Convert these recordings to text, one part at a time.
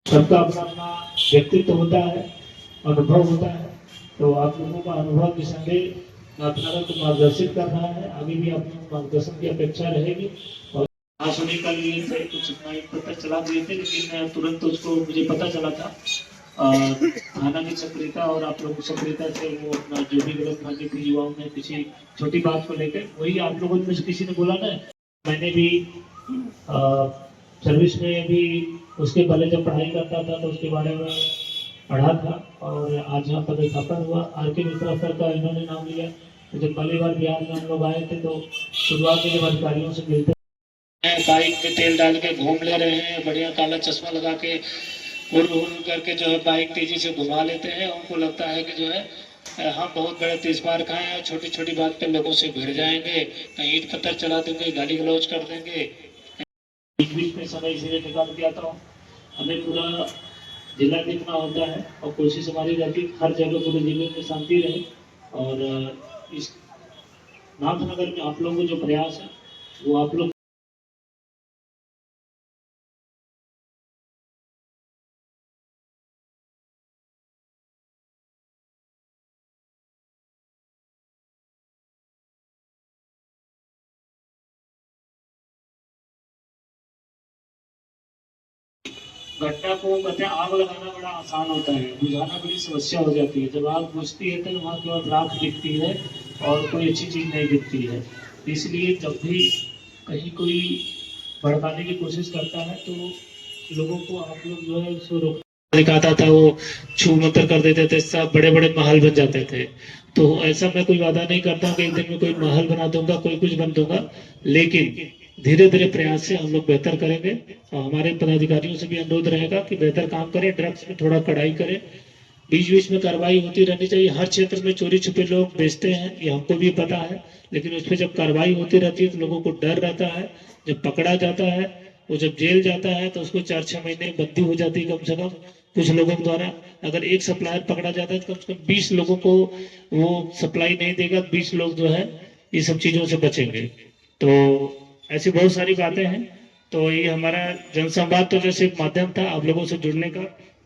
सबका अपना अपना व्यक्तित्व होता है, अनुभव होता है। तो आप लोगों का अनुभव निसंदेह नाथनगर को मार्गदर्शित कर रहा है। आगे भी आप लोगों को मार्गदर्शन की अपेक्षा रहेगी। और आज सुनी कल लिए थे कुछ पता चला दिए थे, लेकिन तुरंत उसको मुझे पता चला था थाना की सक्रियता और आप लोगों की सक्रियता से वो अपना जो भी गलतबाजी थी युवाओं में किसी छोटी बात को लेकर, वही आप लोगों में से किसी ने बोला ना, मैंने भी सर्विस में भी उसके पहले जब पढ़ाई करता था तो उसके बारे में पढ़ा था। और आज यहाँ पदस्थापन हुआ, आर.के. मिश्रा सर का इन्होंने नाम लिया। तो जब पहली बार बिहार में हम लोग आए थे तो शुरुआत में जब अधिकारियों से मिलते हैं, बाइक में तेल डाल के घूम ले रहे हैं, बढ़िया काला चश्मा लगा के हुर हुर करके जो है बाइक तेजी से घुमा लेते हैं। उनको लगता है कि जो है हम बहुत बड़े तेजपार खाए हैं, छोटी छोटी बात पे लोगों से भिड़ जाएंगे, कहीं ईट पत्थर चला देंगे, गाली गलौज कर देंगे। बीच बीच में समय इसीलिए निकाल के आता हूँ, हमें पूरा जिला देखना होता है और कोशिश हमारी रहती है हर जगह पूरे जिले में शांति रहे। और इस नाथनगर में आप लोगों को जो प्रयास है वो आप लोग घटना को कहते हैं आग लगाना बड़ा आसान होता है, बुझाना बड़ी समस्या हो जाती है। जब आग बुझती है तो वहाँ केवल राख दिखती है और कोई अच्छी चीज़ नहीं दिखती है। इसलिए जब भी कहीं कोई भड़काने की कोशिश करता है तो लोगों को आप लोग जो है उसको रोक दिखाता था, वो छू मंतर कर देते थे, सब बड़े बड़े महल बन जाते थे। तो ऐसा मैं कोई वादा नहीं करता हूँ कि एक दिन में कोई महल बना दूंगा, कोई कुछ बन दूंगा, लेकिन धीरे धीरे प्रयास से हम लोग बेहतर करेंगे। और हमारे पदाधिकारियों से भी अनुरोध रहेगा कि बेहतर काम करें, ड्रग्स में थोड़ा कड़ाई करें, बीच बीच में कार्रवाई होती रहनी चाहिए। हर क्षेत्र में चोरी छुपे लोग बेचते हैं, ये हमको भी पता है, लेकिन उस पर जब कार्रवाई होती रहती है तो लोगों को डर रहता है। जब पकड़ा जाता है, वो जब जेल जाता है तो उसको 4-6 महीने बंदी हो जाती है कम से कम कुछ लोगों द्वारा। अगर एक सप्लायर पकड़ा जाता है तो कम से कम 20 लोगों को वो सप्लाई नहीं देगा, 20 लोग जो है ये सब चीजों से बचेंगे। तो ऐसी बहुत सारी बातें हैं। तो ये हमारा जनसंवाद तो जैसे एक माध्यम था आप लोगों से जुड़ने का,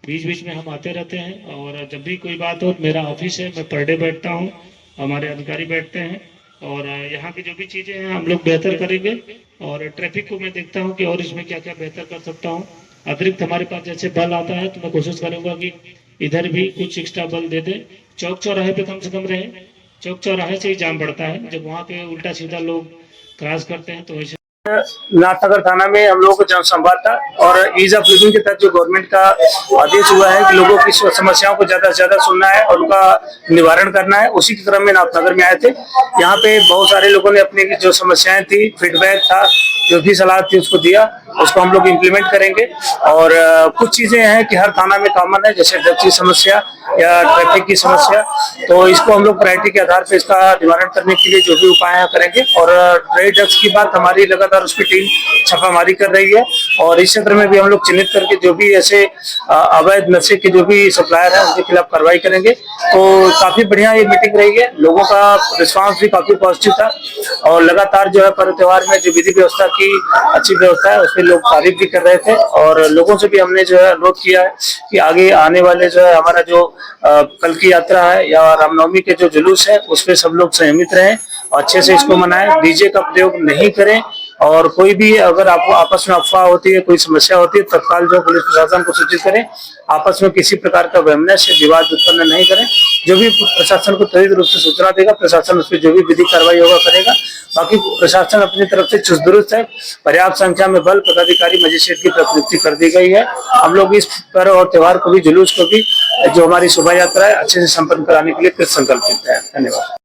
बीच बीच में हम आते रहते हैं। और जब भी कोई बात हो, मेरा ऑफिस है, मैं पर डे बैठता हूँ, हमारे अधिकारी बैठते हैं और यहाँ की जो भी चीज़ें हैं हम लोग बेहतर करेंगे। और ट्रैफिक को मैं देखता हूँ कि और इसमें क्या क्या बेहतर कर सकता हूँ। अतिरिक्त हमारे पास जैसे बल आता है तो मैं कोशिश करूँगा कि इधर भी कुछ एक्स्ट्रा बल दे दे। चौक चौराहे पे कम से कम रहे, चौक चौराहे से ही जाम बढ़ता है, जब वहाँ पे उल्टा सीधा लोग क्रॉस करते हैं तो ऐसे। नाथनगर थाना में हम लोगों को जनसंवाद था और ईज ऑफ लिविंग के तहत जो गवर्नमेंट का आदेश हुआ है कि लोगों की समस्याओं को ज्यादा से ज्यादा सुनना है और उनका निवारण करना है, उसी के क्रम में नाथनगर में आए थे। यहाँ पे बहुत सारे लोगों ने अपनी जो समस्याएं थी, फीडबैक था, जो भी सलाह थी उसको दिया, उसको हम लोग इम्प्लीमेंट करेंगे। और कुछ चीजें हैं कि हर थाना में कॉमन है, जैसे ड्रग्स की समस्या या ट्रैफिक की समस्या, तो इसको हम लोग प्रायोरिटी के आधार पर इसका निवारण करने के लिए जो भी उपाय करेंगे। और रही ड्रग्स की बात, हमारी लगातार उसकी टीम छापामारी कर रही है और इस क्षेत्र में भी हम लोग चिन्हित करके जो भी ऐसे अवैध नशे के जो भी सप्लायर है उनके खिलाफ कार्रवाई करेंगे। तो काफी बढ़िया ये मीटिंग रही है, लोगों का रिस्पांस भी काफी पॉजिटिव था और लगातार जो है पर्व त्योहार में जो विधि व्यवस्था की अच्छी व्यवस्था है उस पर लोग तारीफ भी कर रहे थे। और लोगों से भी हमने जो है अनुरोध किया है कि आगे आने वाले जो है हमारा जो कल की यात्रा है या रामनवमी के जो जुलूस है उस पर सब लोग संयमित रहें, अच्छे से इसको मनाएं, डीजे का प्रयोग नहीं करें। और कोई भी अगर आपको आपस में अफवाह होती है, कोई समस्या होती है, तत्काल जो पुलिस प्रशासन को सूचित करें। आपस में किसी प्रकार का वैमनस्य विवाद उत्पन्न नहीं करें। जो भी प्रशासन को त्वरित रूप से सूचना देगा, प्रशासन उस पर जो भी विधिक कार्रवाई होगा करेगा। बाकी प्रशासन अपनी तरफ से चुस्त दुरुस्त है, पर्याप्त संख्या में बल, पदाधिकारी, मजिस्ट्रेट की प्रतिनियुक्ति कर दी गई है। हम लोग इस पर्व और त्योहार को भी, जुलूस को भी, जो हमारी शोभा यात्रा है, अच्छे से संपन्न कराने के लिए कृत संकल्पित है। धन्यवाद।